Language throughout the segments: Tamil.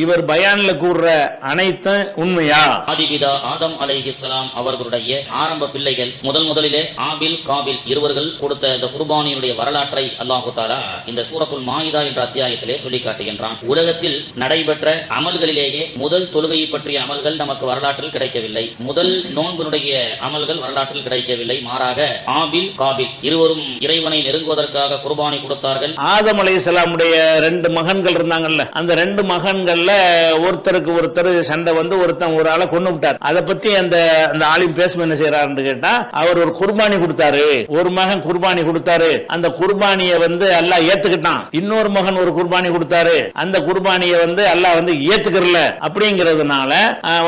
இவர் பயான்ல கூறுற அனைத்தும் உண்மையா? ஆதிபிதா ஆதம் அலைஹிஸ்ஸலாம் அவர்களுடைய ஆரம்ப பிள்ளைகள் முதலிலே ஆபில் காபில் இருவர்கள் கொடுத்த இந்த குர்பானியுடைய வரலாற்றை அல்லாஹு தஆலா இந்த சூரத்துல் மாயிதா என்ற அத்தியாயத்திலே சொல்லி காட்டுகின்றான். உலகத்தில் நடைபெற்ற அமல்களிலேயே முதல் தொழுகையை பற்றிய அமல்கள் நமக்கு வரலாற்றில் கிடைக்கவில்லை. முதல் நோன்பினுடைய அமல்கள் வரலாற்றில் கிடைக்கவில்லை. மாறாக ஆபில் காபில் இருவரும் இறைவனை நெருங்குவதற்காக குர்பானி கொடுத்தார்கள். ஆதம் அலைஹிஸ்ஸலாமுடைய 2 மகன்கள் இருந்தாங்கல்ல, அந்த 2 மகன்கள்ல ஒருத்தருக்கு ஒருத்தர் சண்டை வந்து ஒருத்தன் ஒரு ஆளை கொண்டு விட்டார். அதை பத்தி அந்த ஆலிம் பேசும் என்ன செய்யறாருன்னு கேட்டா, அவர் ஒரு குர்பானி கொடுத்தாரு, ஒரு மகன் குர்பானி கொடுத்தாரு, அந்த குர்பானியை வந்து அல்லாஹ் ஏத்துக்கிட்டான். இன்னொரு மகன் ஒரு குர்பானி கொடுத்தாரு, அந்த குர்பானியை வந்து அல்லாஹ் வந்து ஏத்துக்கறல. அப்படிங்கிறதுனால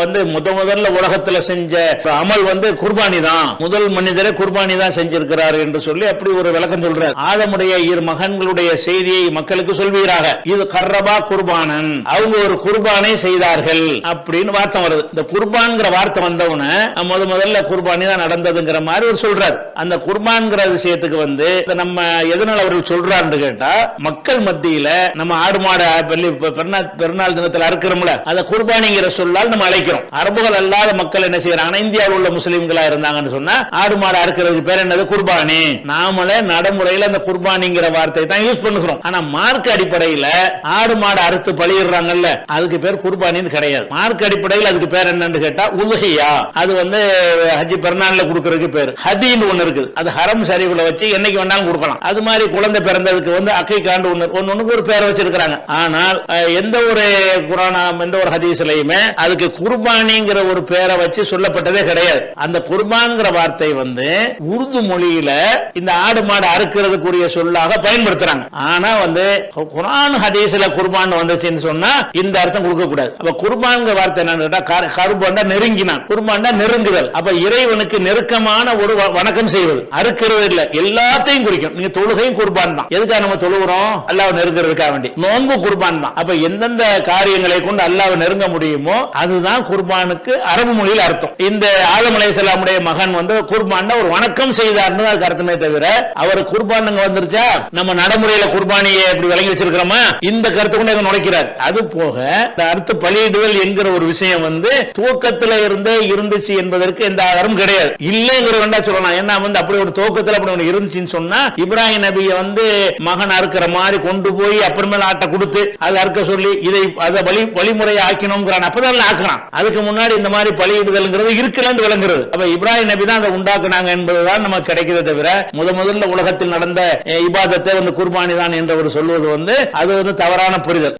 வந்து முதல்ல உலகத்துல செஞ்ச அமல் வந்து குர்பானி தான், முதல் மனிதரே குர்பானி தான் செஞ்சிருக்கிறார் என்று சொல்லி அப்படி ஒரு விளக்கம் சொல்றார். ஆதமுடைய 2 மகன்களுடைய செய்தியை மக்களுக்கு சொல்வீராக, இது கர்ரபா குர்பானன், அவங்க ஒரு குர்பானை செய்தார்கள் அப்படின்னு வார்த்தை வருது. இந்த குர்பான்ங்கிற வார்த்தை வந்தவன முதல்ல குர்பானி தான் நடந்ததுங்கிற மாதிரி ஒரு சொல்றார். அந்த குர்பான்ங்கிற விஷயத்துக்கு வந்து நம்ம எதனால அவர்கள் சொல்றாருன்னு கேட்டா, மக்கள் மத்தியில நம்ம ஆடு மாடு பெருநாள் தினத்தில் அறுக்கிறோம்ல, அதை குர்பானிங்கிற சொல்லால் நம்ம அழைக்கிறோம். அரபுகள் அல்லாத மக்கள் என்ன செய்யறாங்க, இந்தியாவில் உள்ள முஸ்லீம்களா இருந்தாங்கன்னு சொன்னா ஆடு மாடு அறுக்கிறதுக்கு பேர் என்னது, குர்பானி. நாமளே நடைமுறையில் அந்த குர்பானிங்கிற வார்த்தை தான் யூஸ் பண்ணுகிறோம். ஆனா மார்க் அடிப்படையில் ஆடு மாடு அறுத்து பலியிடுறாங்கல்ல, அதுக்கு பேர் குர்பானின்னு கிடையாது. மார்க் அடிப்படையில் அதுக்கு பேர் என்னன்னு கேட்டா உலுஹியா. அது வந்து ஹஜ் பெருநாள்ல கொடுக்கறதுக்கு பேர் ஹதீன்னு ஒண்ணு இருக்குது. அது ஹரம் ஷரீஃப்ல வச்சு என்னைக்கு வேணாலும் கொடுக்கலாம். அது மாதிரி குழந்தை பிறந்ததுக்கு வந்து அக்கைக்காண்டு ஒண்ணுக்கு ஒரு பேர் வச்சிருக்காங்க. ஆனால் எந்த ஒரு குர்ஆன் எந்த ஒரு ஹதீஸ்லயுமே அதுக்கு குர்பானிங்கிற ஒரு பேரை வச்சு சொல்லப்பட்டதே கிடையாது. அந்த குர்பான்ங்கிற வார்த்தை வந்து உருது மொழியில இந்த ஆடு மாடு அறுக்கிறதுக்குரிய சொல்லாக பயன்படுத்துறாங்க. ஆனா வந்து குர்ஆன் ஹதீஸ்ல குர்பான் வந்துச்சுன்னு சொன்னா இந்த அர்த்தம் கொடுக்க கூடாது. அப்ப குர்பான்ங்கிற வார்த்தை என்னன்னு கேட்டா, கர்பான்டா நெருங்கினான், குர்பான்டா நெருங்குதல். அப்ப இறைவனுக்கு நெருக்கமான ஒரு வணக்கம் செய்வது, அறுக்கிறது இல்ல, எல்லாத்தையும் குறிக்கும். நீங்க தொழுகையும் குர்பான் தான். எதுக்காக நம்ம தொழுகிறோம், அல்லாஹ் நெருங்குறதுக்காக வேண்டி. நோன்பு குர்பான் தான். அப்ப எந்தெந்த காரியங்களை கொண்டு அல்லாஹ் நெருங்க முடியுமோ அதுதான் குர்பானுக்கு அரபு மொழியில் அர்த்தம். இந்த ஆதம் அலைஹிஸ்ஸலாமுடைய மகன் வந்து குர்பான் ஒரு வணக்கம் செய்தார்னு அதுக்கு அர்த்தமே தவிர அவர் குர்பான் வந்துருச்சா நம்ம நடைமுறையில குர்பானியை எப்படி விளங்கி வச்சிருக்கிறோமா, இந்த கருத்து கொண்டு நுழைக்கிறார். அது போக இந்த அறுத்து பலியிடுதல் என்கிற ஒரு விஷயம் வந்து துவக்கத்தில் இருந்தே இருந்துச்சு என்பதற்கு எந்த ஆதாரம் கிடையாது. இல்லைங்கிற வேண்டா சொல்லலாம். ஏன்னா வந்து அப்படி ஒரு துவக்கத்தில் அப்படி ஒன்று இருந்துச்சுன்னு சொன்னா இப்ராஹிம் நபியை வந்து மகன் அறுக்கிற மாதிரி கொண்டு போய் அப்புறமேல ஆட்டை கொடுத்து அதை அறுக்க சொல்லி இதை அதை வழிமுறையை ஆக்கணும்ங்கிறான். அப்பதான் ஆக்கலாம். அதுக்கு முன்னாடி இந்த மாதிரி பலியிடுதல்ங்கிறது இருக்குன்னு விளங்குறது. அப்ப இப்ராஹிம் நபி தான் அதை உண்டாக்குனாங்க என்பதுதான் நமக்கு கிடைக்கிறத தவிர முதல்ல உலகத்தில் நடந்த இபாதத்தை வந்து குர்பானி தான் என்று சொல்வது வந்து அது வந்து தவறான புரிதல்.